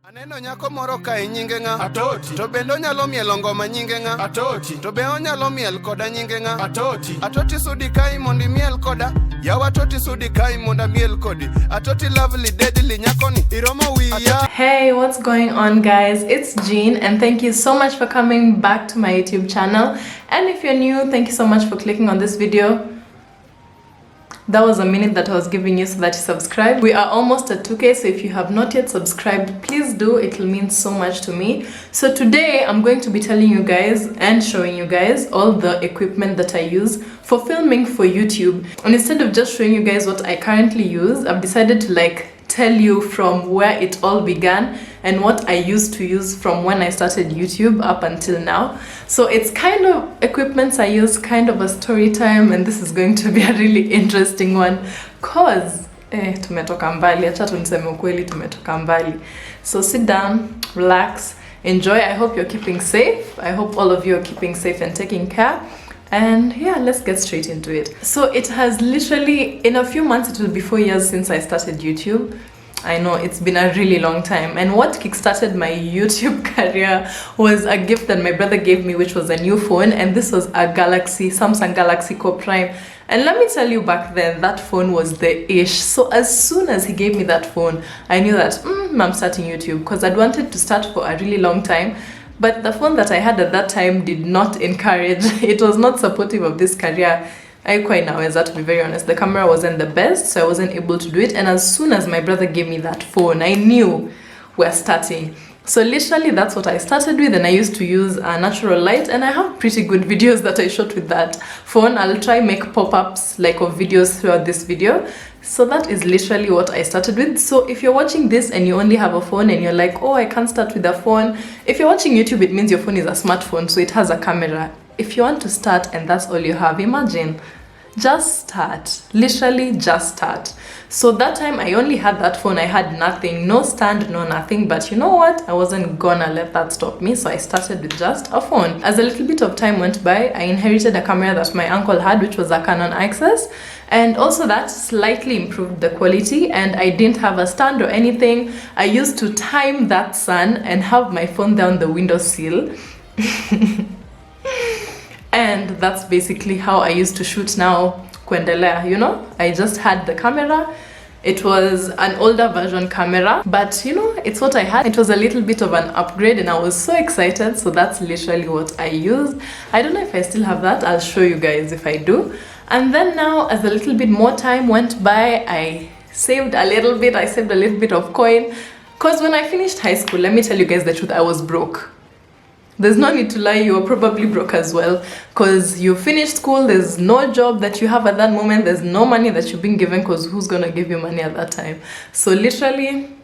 Aneno nyako moro kae nyinge nga Atoti. To bende onyalo mielo ngoma nyinge nga Atoti. To be onyalo miel koda nyinge nga Atoti. Atoti sudi kai mondi miel koda. Yawa Atoti sudi kai monda miel kodi. Atoti lovely deadly nyakoni iromo wiya. Hey, what's going on guys? It's Jean and thank you so much for coming back to my YouTube channel. And if you're new, thank you so much for clicking on this video. That was a minute that I was giving you so that you subscribe. We are almost at 2K, so if you have not yet subscribed, please do. It will mean so much to me. So today I'm going to be telling you guys and showing you guys all the equipment that I use for filming for YouTube. And instead of just showing you guys what I currently use, I've decided to tell you from where it all began and what I used to use from when I started YouTube up until now. So it's kind of equipments I use, kind of a story time, and this is going to be a really interesting one cause tumetoka mbali, acha tu niseme ukweli, tumetoka mbali. So sit down, relax, enjoy. I hope you're keeping safe. I hope all of you are keeping safe and taking care. And yeah, let's get straight into it. So it has literally, in a few months, it will be 4 years since I started YouTube. I know it's been a really long time. And what kickstarted my YouTube career was a gift that my brother gave me, which was a new phone. And this was a Samsung Galaxy Core Prime. And let me tell you, back then, that phone was the ish. So as soon as he gave me that phone, I knew that I'm starting YouTube, because I'd wanted to start for a really long time. But the phone that I had at that time did not encourage, it was not supportive of this career. I quite naweza, to be very honest. The camera wasn't the best, so I wasn't able to do it. And as soon as my brother gave me that phone, I knew we're starting. So literally that's what I started with, and I used to use a natural light, and I have pretty good videos that I shot with that phone. I'll try make pop-ups of videos throughout this video. So that is literally what I started with. So if you're watching this and you only have a phone and you're like, oh, I can't start with a phone. If you're watching YouTube, it means your phone is a smartphone, so it has a camera. If you want to start and that's all you have, imagine. Just start. Literally just start. So that time I only had that phone. I had nothing, no stand, no nothing. But you know what? I wasn't gonna let that stop me. So I started with just a phone. As a little bit of time went by, I inherited a camera that my uncle had, which was a Canon EOS. And also that slightly improved the quality, and I didn't have a stand or anything. I used to time that sun and have my phone down the windowsill. And that's basically how I used to shoot now, kuendelea, you know? I just had the camera. It was an older version camera, but you know, it's what I had. It was a little bit of an upgrade and I was so excited. So that's literally what I used. I don't know if I still have that. I'll show you guys if I do. And then now, as a little bit more time went by, I saved a little bit. I saved a little bit of coin. Because when I finished high school, let me tell you guys the truth, I was broke. There's no need to lie, you were probably broke as well, because you finished school, there's no job that you have at that moment, there's no money that you've been given, because who's gonna give you money at that time? So literally,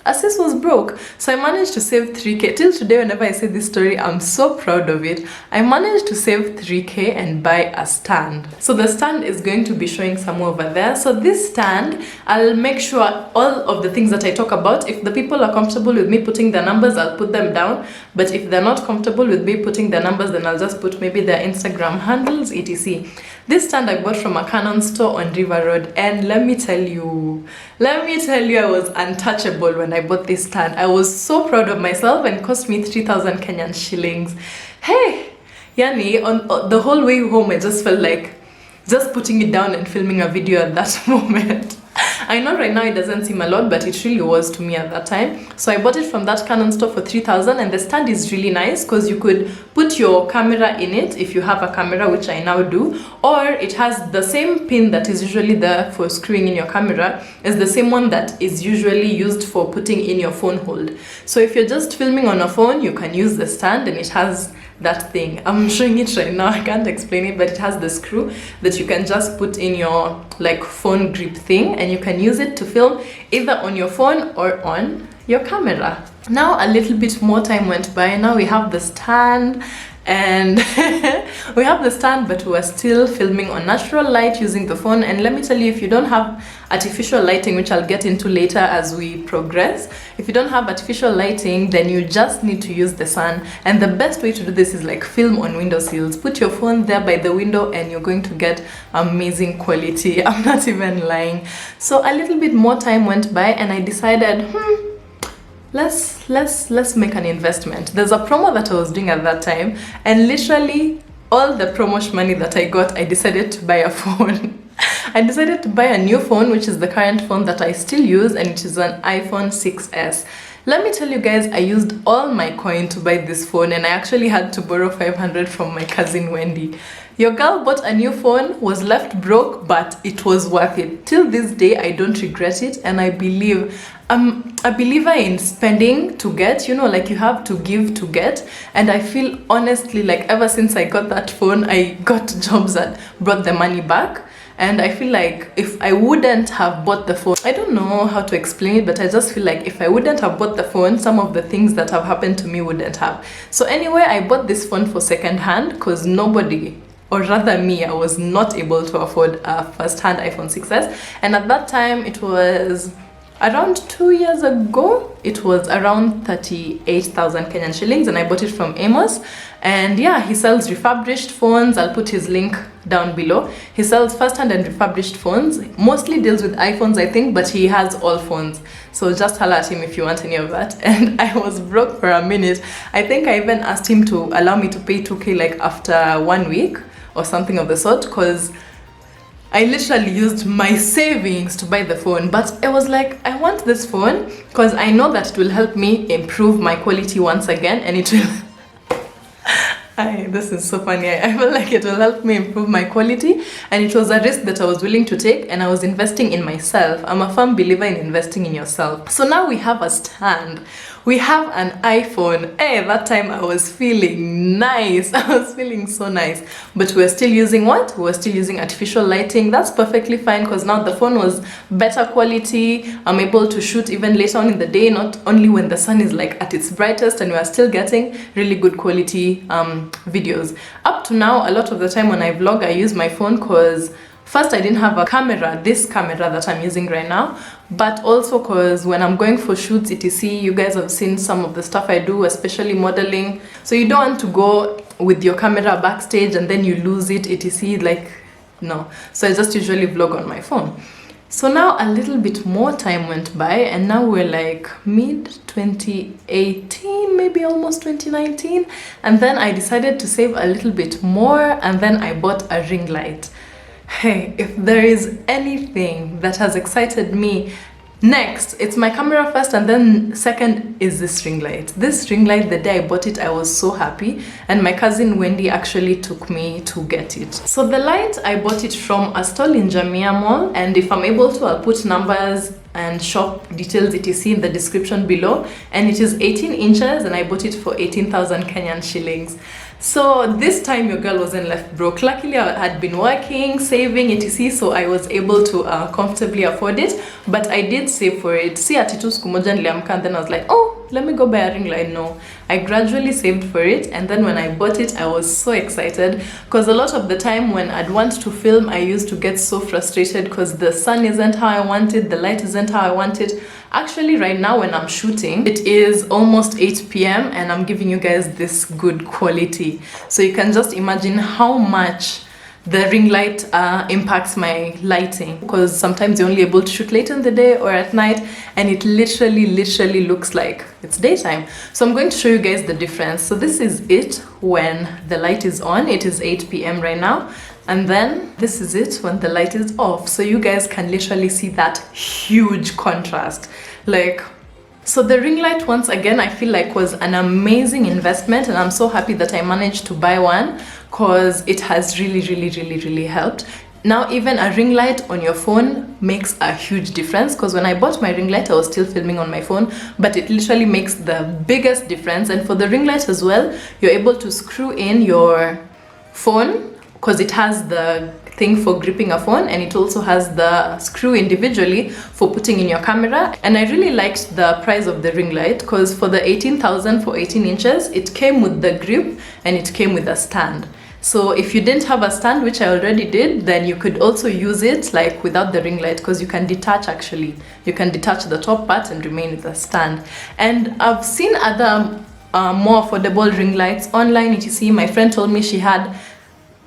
Sis was broke. So I managed to save 3K. Till today, whenever I say this story, I'm so proud of it. I managed to save 3K and buy a stand. So the stand is going to be showing somewhere over there. So this stand, I'll make sure all of the things that I talk about, if the people are comfortable with me putting their numbers, I'll put them down. But if they're not comfortable with me putting their numbers, then I'll just put maybe their Instagram handles, etc. This stand I bought from a Canon store on River Road, and let me tell you, I was untouchable when I bought this stand. I was so proud of myself, and it cost me 3,000 Kenyan shillings. Hey, yani, on the whole way home, I just felt like just putting it down and filming a video at that moment. I know right now it doesn't seem a lot, but it really was to me at that time. So I bought it from that Canon store for 3,000, and the stand is really nice because you could put your camera in it if you have a camera, which I now do, or it has the same pin that is usually there for screwing in your camera is the same one that is usually used for putting in your phone hold. So if you're just filming on a phone, you can use the stand, and it has that thing. I'm showing it right now, I can't explain it, but it has the screw that you can just put in your phone grip thing, and you can use it to film either on your phone or on your camera. Now a little bit more time went by. Now we have the stand, and we have the stand, but we're still filming on natural light using the phone. And let me tell you, if you don't have artificial lighting, which I'll get into later as we progress, if you don't have artificial lighting, then you just need to use the sun. And the best way to do this is film on windowsills. Put your phone there by the window and you're going to get amazing quality. I'm not even lying. So a little bit more time went by, and I decided let's make an investment. There's a promo that I was doing at that time, and literally all the promotion money that I got, I decided to buy a phone. I decided to buy a new phone, which is the current phone that I still use, and it is an iPhone 6s. Let me tell you guys, I used all my coin to buy this phone, and I actually had to borrow 500 from my cousin Wendy. Your girl bought a new phone, was left broke, but it was worth it. Till this day, I don't regret it, and I believe I'm a believer in spending to get, you know, like you have to give to get. And I feel honestly like ever since I got that phone, I got jobs that brought the money back. And I feel like if I wouldn't have bought the phone, I don't know how to explain it, but I just feel like if I wouldn't have bought the phone, some of the things that have happened to me wouldn't have. So anyway, I bought this phone for second hand because nobody, or rather me, I was not able to afford a first-hand iPhone 6s. And at that time, it was around 2 years ago, it was around 38,000 Kenyan shillings, and I bought it from Amos. And yeah, he sells refurbished phones. I'll put his link down below. He sells first-hand and refurbished phones, mostly deals with iPhones, I think, but he has all phones. So just holler at him if you want any of that. And I was broke for a minute. I think I even asked him to allow me to pay 2K like after 1 week or something of the sort, because I literally used my savings to buy the phone. But I was like, I want this phone because I know that it will help me improve my quality once again, and it will this is so funny. I feel like it will help me improve my quality, and it was a risk that I was willing to take, and I was investing in myself. I'm a firm believer in investing in yourself. So now we have a stand. We have an iPhone. Hey, that time I was feeling nice. I was feeling so nice. But we're still using what? We're still using artificial lighting. That's perfectly fine because now the phone was better quality. I'm able to shoot even later on in the day, not only when the sun is like at its brightest, and we are still getting really good quality videos. Up to now, a lot of the time when I vlog, I use my phone because first, I didn't have a camera, this camera that I'm using right now, but also because when I'm going for shoots, etc., you guys have seen some of the stuff I do, especially modeling. So you don't want to go with your camera backstage and then you lose it, etc. Like, no. So I just usually vlog on my phone. So now a little bit more time went by, and now we're like mid-2018, maybe almost 2019. And then I decided to save a little bit more, and then I bought a ring light. Hey, if there is anything that has excited me, next, it's my camera first, and then second is this ring light. This ring light, the day I bought it, I was so happy, and my cousin Wendy actually took me to get it. So the light, I bought it from a stall in Jamia Mall, and if I'm able to, I'll put numbers and shop details etc. in the description below. And it is 18 inches, and I bought it for 18,000 Kenyan shillings. So this time your girl wasn't left broke. Luckily, I had been working, saving, etc. So I was able to comfortably afford it. But I did save for it. See, ati tu siku moja niliamka and then I was like, oh, let me go buy a ring light. No, I gradually saved for it. And then when I bought it, I was so excited. Because a lot of the time when I'd want to film, I used to get so frustrated because the sun isn't how I want it, the light isn't how I want it. Actually, right now when I'm shooting, it is almost 8 p.m. and I'm giving you guys this good quality. So you can just imagine how much the ring light impacts my lighting, because sometimes you're only able to shoot late in the day or at night, and it literally looks like it's daytime. So I'm going to show you guys the difference. So this is it when the light is on. It is 8 p.m. right now. And then this is it when the light is off. So you guys can literally see that huge contrast. Like, so the ring light, once again, I feel like was an amazing investment, and I'm so happy that I managed to buy one because it has really helped. Now even a ring light on your phone makes a huge difference, because when I bought my ring light, I was still filming on my phone, but it literally makes the biggest difference. And for the ring light as well, you're able to screw in your phone because it has the thing for gripping a phone, and it also has the screw individually for putting in your camera. And I really liked the price of the ring light because for the 18,000 for 18 inches, it came with the grip and it came with a stand. So if you didn't have a stand, which I already did, then you could also use it like without the ring light, because you can detach, actually. You can detach the top part and remain with the stand. And I've seen other more affordable ring lights online. You see, my friend told me she had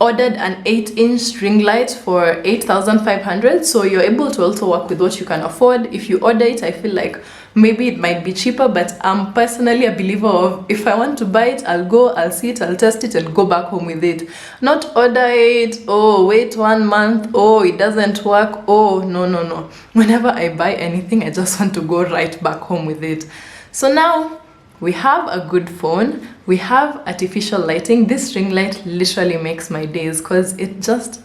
ordered an 8-inch ring light for 8,500. So you're able to also work with what you can afford. If you order it, I feel like maybe it might be cheaper, but I'm personally a believer of, if I want to buy it, I'll go, I'll see it, I'll test it and go back home with it. Not order it, oh wait 1 month, oh it doesn't work, oh no. Whenever I buy anything, I just want to go right back home with it. So now we have a good phone, we have artificial lighting. This ring light literally makes my days because it just...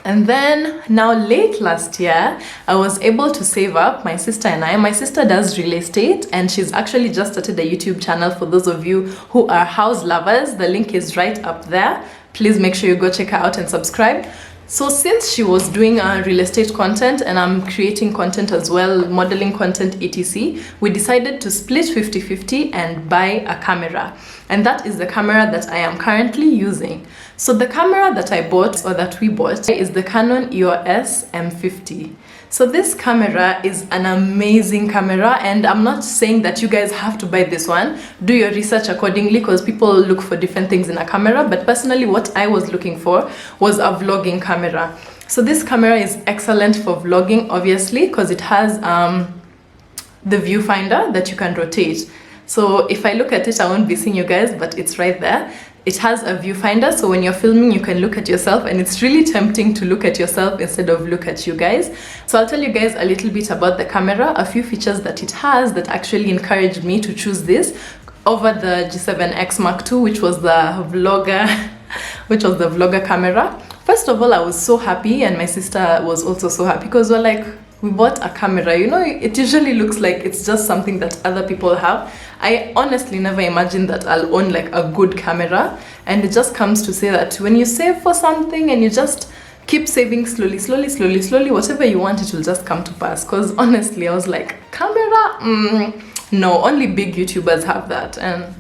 And then now late last year, I was able to save up, my sister and I. My sister does real estate and she's actually just started a YouTube channel for those of you who are house lovers. The link is right up there. Please make sure you go check her out and subscribe. So since she was doing real estate content and I'm creating content as well, modeling content, etc., we decided to split 50-50 and buy a camera. And that is the camera that I am currently using. So the camera that I bought, or that we bought, is the Canon EOS M50. So this camera is an amazing camera, and I'm not saying that you guys have to buy this one. Do your research accordingly, because people look for different things in a camera, but personally what I was looking for was a vlogging camera. So this camera is excellent for vlogging, obviously, because it has the viewfinder that you can rotate. So if I look at it, I won't be seeing you guys, but it's right there. It has a viewfinder, so when you're filming, you can look at yourself, and it's really tempting to look at yourself instead of look at you guys. So I'll tell you guys a little bit about the camera, a few features that it has that actually encouraged me to choose this over the G7X Mark II, which was the vlogger, camera. First of all, I was so happy, and my sister was also so happy, because we're like, we bought a camera. You know, it usually looks like it's just something that other people have. I honestly never imagined that I'll own like a good camera, and it just comes to say that when you save for something and you just keep saving slowly, whatever you want, it will just come to pass. Because honestly, I was like, camera? No, only big YouTubers have that, and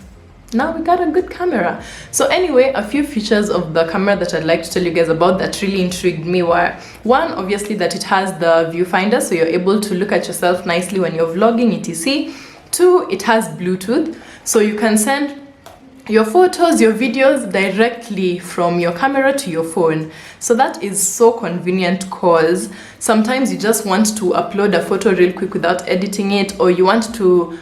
now we got a good camera. So anyway, a few features of the camera that I'd like to tell you guys about that really intrigued me were, one, obviously that it has the viewfinder, so you're able to look at yourself nicely when you're vlogging, etc. Two, it has Bluetooth, so you can send your photos, your videos directly from your camera to your phone. So that is so convenient, because sometimes you just want to upload a photo real quick without editing it, or you want to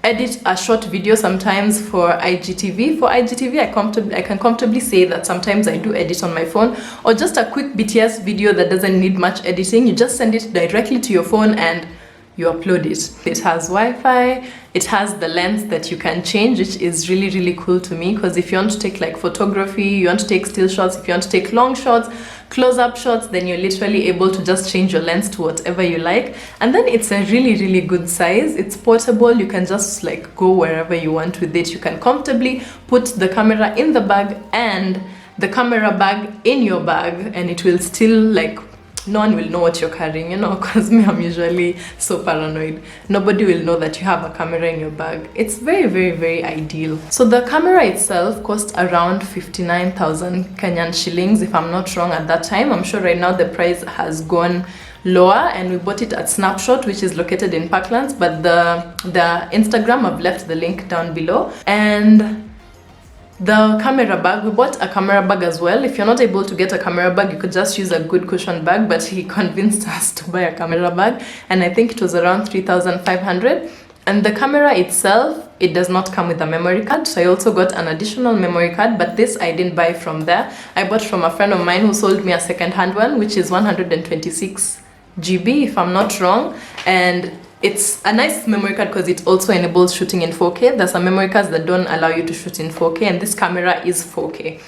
edit a short video sometimes for IGTV. For IGTV, I can comfortably say that sometimes I do edit on my phone, or just a quick BTS video that doesn't need much editing. You just send it directly to your phone and you upload it. It has Wi-Fi, it has the lens that you can change, which is really cool to me, because if you want to take like photography, you want to take still shots, if you want to take long shots, close-up shots, then you're literally able to just change your lens to whatever you like. And then it's a really good size. It's portable, you can just like go wherever you want with it. You can comfortably put the camera in the bag and the camera bag in your bag, and it will still like, no one will know what you're carrying, you know, because me, I'm usually so paranoid. Nobody will know that you have a camera in your bag. It's very ideal. So the camera itself cost around 59,000 Kenyan shillings, if I'm not wrong at that time. I'm sure right now the price has gone lower, and we bought it at Snapshot, which is located in Parklands, but the Instagram, I've left the link down below. And the camera bag, we bought a camera bag as well. If you're not able to get a camera bag, you could just use a good cushion bag, but he convinced us to buy a camera bag, and I think it was around 3,500. And the camera itself, it does not come with a memory card, so I also got an additional memory card, but this I didn't buy from there. I bought from a friend of mine who sold me a second-hand one, which is 126 GB if I'm not wrong, and it's a nice memory card because it also enables shooting in 4K. There's some memory cards that don't allow you to shoot in 4K, and this camera is 4K.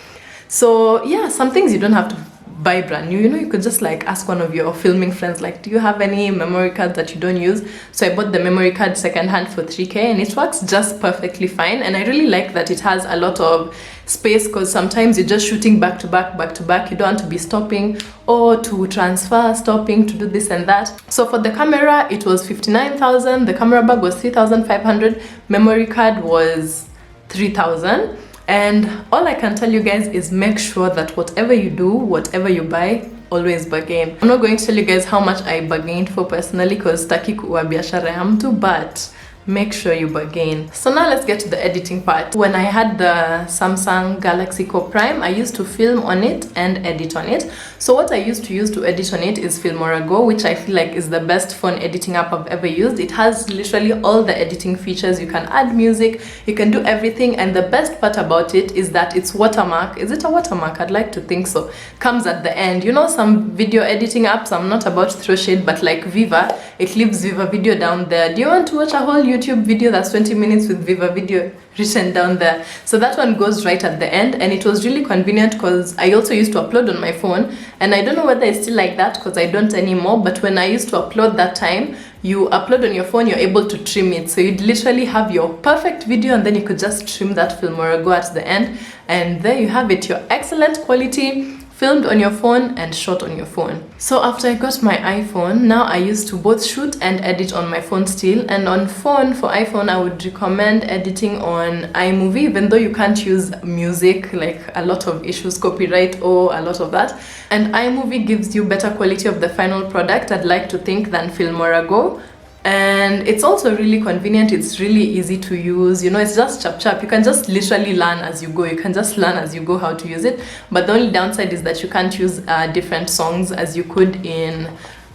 So yeah, some things you don't have to buy brand new, you know. You could just like ask one of your filming friends, like, do you have any memory card that you don't use? So I bought the memory card secondhand for 3K, and it works just perfectly fine. And I really like that it has a lot of space, because sometimes you're just shooting back to back. You don't want to be stopping or to transfer, stopping to do this and that. So for the camera, it was 59,000. The camera bag was 3,500. Memory card was 3,000. And all I can tell you guys is make sure that whatever you do, whatever you buy, always bargain. I'm not going to tell you guys how much I bargained for personally, because taki kuwa biashara ya mtu, but make sure you bargain. So now let's get to the editing part. When I had the Samsung Galaxy Core Prime, I used to film on it and edit on it. So what I used to use to edit on it is FilmoraGo, which I feel like is the best phone editing app I've ever used. It has literally all the editing features. You can add music, you can do everything, and the best part about it is that it's watermark. Is it a watermark? I'd like to think so. Comes at the end. You know, some video editing apps, I'm not about to throw shade, but like Viva, it leaves Viva Video down there. Do you want to watch a whole YouTube video that's 20 minutes with Viva Video written down there? So that one goes right at the end, and it was really convenient because I also used to upload on my phone, and I don't know whether it's still like that because I don't anymore, but when I used to upload that time, you upload on your phone, you're able to trim it, so you'd literally have your perfect video and then you could just trim that FilmoraGo at the end, and there you have it, your excellent quality filmed on your phone and shot on your phone. So after I got my iPhone, now I used to both shoot and edit on my phone still. And on phone, for iPhone, I would recommend editing on iMovie, even though you can't use music, like a lot of issues, copyright or a lot of that. And iMovie gives you better quality of the final product, I'd like to think, than FilmoraGo. And it's also really convenient, it's really easy to use, you know, it's just chap. You can just literally learn as you go. You can just learn as you go how to use it. But the only downside is that you can't use different songs as you could in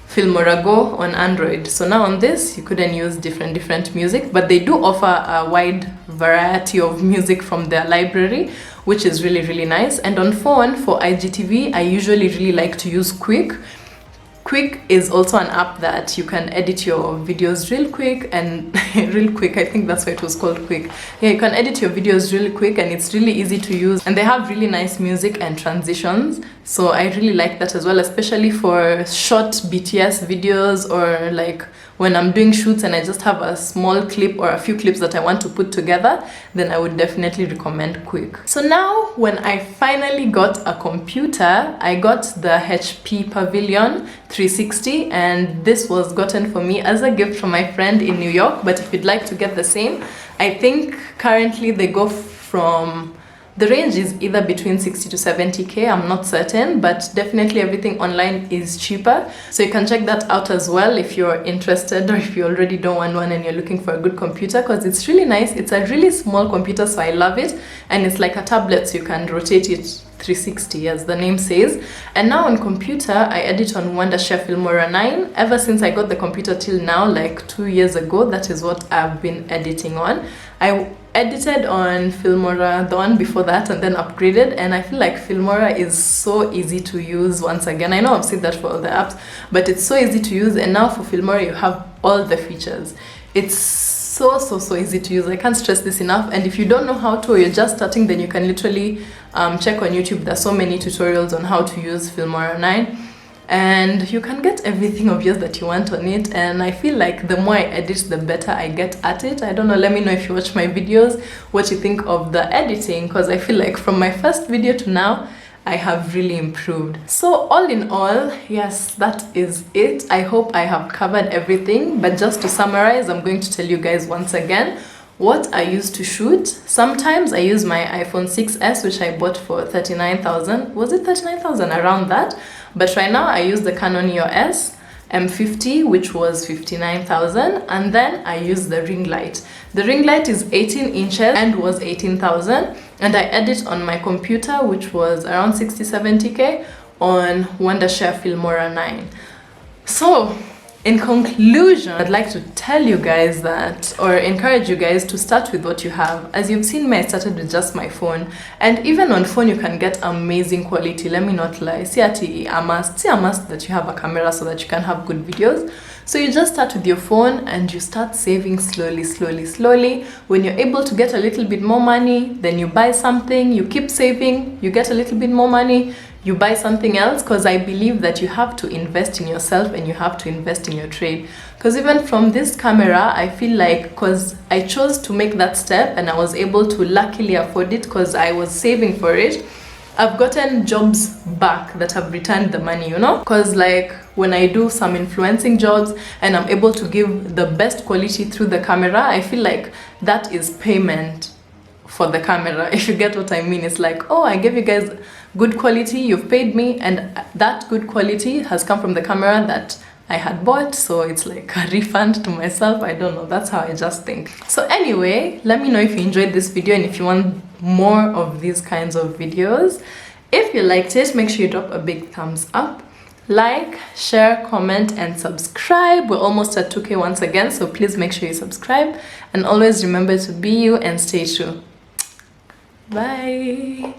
FilmoraGo on Android. So now on this, you couldn't use different music, but they do offer a wide variety of music from their library, which is really nice. And on phone, for IGTV, I usually really like to use Quik. Quik is also an app that you can edit your videos real quick and real quick. I think that's why it was called Quik. Yeah, you can edit your videos really quick and it's really easy to use, and they have really nice music and transitions. So I really like that as well, especially for short BTS videos, or like when I'm doing shoots and I just have a small clip or a few clips that I want to put together, then I would definitely recommend Quik. So now when I finally got a computer, I got the HP Pavilion 360, and this was gotten for me as a gift from my friend in New York. But if you'd like to get the same, I think currently they go from, the range is either between 60 to 70k, I'm not certain, but definitely everything online is cheaper. So you can check that out as well if you're interested, or if you already don't want one and you're looking for a good computer, because it's really nice. It's a really small computer, so I love it, and it's like a tablet, so you can rotate it 360 as the name says. And now on computer, I edit on Wondershare Filmora 9. Ever since I got the computer till now, like 2 years ago, that is what I've been editing on. I edited on Filmora the one before that and then upgraded, and I feel like Filmora is so easy to use. Once again, I know I've said that for all the apps, but it's so easy to use, and now for Filmora you have all the features. It's so easy to use. I can't stress this enough. And if you don't know how to, or you're just starting, then you can literally check on YouTube. There's so many tutorials on how to use Filmora 9, and you can get everything of yours that you want on it. And I feel like the more I edit, the better I get at it. I don't know, let me know if you watch my videos what you think of the editing, because I feel like from my first video to now I have really improved. So all in all, yes, that is it. I hope I have covered everything, but just to summarize, I'm going to tell you guys once again what I used to shoot. Sometimes I use my iPhone 6s, which I bought for 39,000. Was it 39,000? Around that. But right now I use the Canon EOS M50, which was 59,000, and then I use the ring light. The ring light is 18 inches and was 18,000, and I edit on my computer, which was around 60-70k on Wondershare Filmora 9. So in conclusion, I'd like to tell you guys that, or encourage you guys to start with what you have. As you've seen me, I started with just my phone, and even on phone you can get amazing quality. Let me not lie. See a must that you have a camera so that you can have good videos. So you just start with your phone and you start saving slowly. When you're able to get a little bit more money, then you buy something, you keep saving, you get a little bit more money, you buy something else, because I believe that you have to invest in yourself and you have to invest in your trade. Because even from this camera, I feel like, because I chose to make that step and I was able to luckily afford it because I was saving for it, I've gotten jobs back that have returned the money, you know? Because like when I do some influencing jobs and I'm able to give the best quality through the camera, I feel like that is payment for the camera, if you get what I mean. It's like, oh, I gave you guys good quality, you've paid me, and that good quality has come from the camera that I had bought, so it's like a refund to myself. I don't know, that's how I just think. So anyway, let me know if you enjoyed this video and if you want more of these kinds of videos. If you liked it, make sure you drop a big thumbs up, like, share, comment, and subscribe. We're almost at 2K once again, so please make sure you subscribe, and always remember to be you and stay true. Bye.